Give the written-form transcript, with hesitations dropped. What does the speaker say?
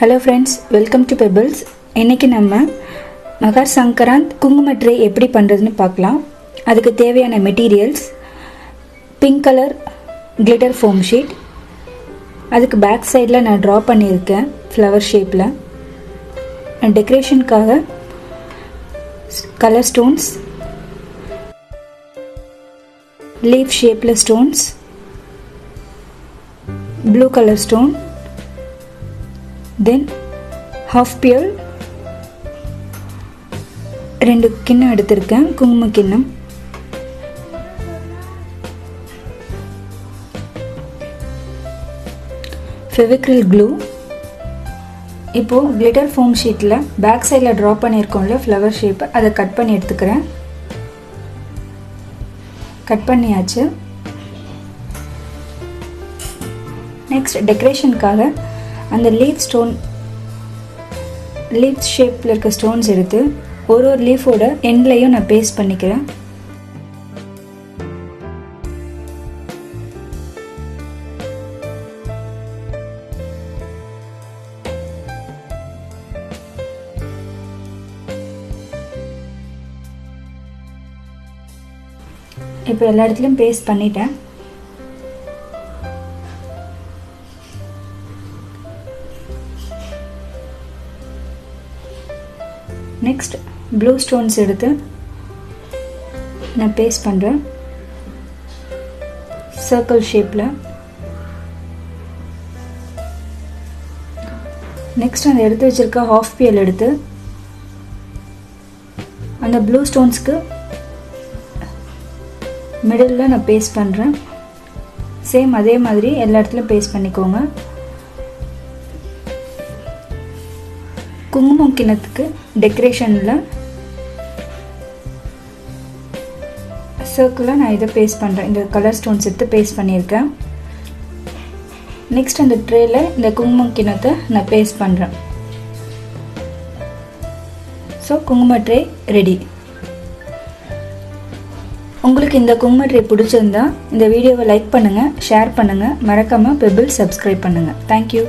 Hello friends, welcome to Pebbles. இன்னைக்கு நம்ம மகர் சங்கராந்த் குங்கும ட்ரே எப்படி பண்றதுன்னு பார்க்கலாம். அதுக்கு தேவையான materials pink colour glitter foam sheet. அதுக்கு பேக் சைடுல நான் டிரா பண்ணியிருக்கேன் ஃப்ளவர் ஷேப்ல. அண்ட் டெக்கரேஷனுக்காக கலர் ஸ்டோன்ஸ், லீஃப் ஷேப்ல stones, blue color stone, then half pearl, ரெண்டு கிண்ணம் எடுத்திருக்கேன் குங்கும கிண்ணம், ஃபெவிக்ரில் க்ளூ. இப்போ கிளிட்டர் ஃபோம் ஷீட்டில் பேக் சைடில் ட்ரா பண்ணியிருக்கோம்ல ஃப்ளவர் ஷேப், அதை கட் பண்ணி எடுத்துக்கிறேன். கட் பண்ணியாச்சு. நெக்ஸ்ட் டெக்கரேஷனுக்காக அந்த லீஃப் ஷேப்பில் இருக்க ஸ்டோன்ஸ் எடுத்து ஒரு லீஃபோட எண்ட்லையும் நான் பேஸ்ட் பண்ணிக்கிறேன். இப்போ எல்லா இடத்துலையும் பேஸ்ட் பண்ணிட்டேன். நெக்ஸ்ட் ப்ளூ ஸ்டோன்ஸ் எடுத்து நான் பேஸ்ட் பண்ணுறேன் சர்க்கிள் ஷேப்பில். நெக்ஸ்ட் அந்த எடுத்து வச்சிருக்க ஹாஃப் பியல் எடுத்து அந்த ப்ளூ ஸ்டோன்ஸ்க்கு மிடில் நான் பேஸ்ட் பண்ணுறேன். சேம் அதே மாதிரி எல்லா இடத்துலையும் பேஸ்ட் பண்ணிக்கோங்க. குங்குமம் கிண்ணத்துக்கு டெக்கரேஷனில் சர்க்கிளில் நான் இதை பேஸ்ட் பண்ணுறேன். இந்த கலர் ஸ்டோன்ஸ் எடுத்து பேஸ்ட் பண்ணியிருக்கேன். நெக்ஸ்ட் அந்த ட்ரேயில் இந்த குங்குமம் கிண்ணத்தை நான் பேஸ்ட் பண்ணுறேன். ஸோ குங்கும ட்ரே ரெடி. உங்களுக்கு இந்த குங்கும ட்ரே பிடிச்சிருந்தா இந்த வீடியோவை லைக் பண்ணுங்கள், ஷேர் பண்ணுங்கள், மறக்காமல் பெபிள் சப்ஸ்கிரைப் பண்ணுங்கள். தேங்க்யூ.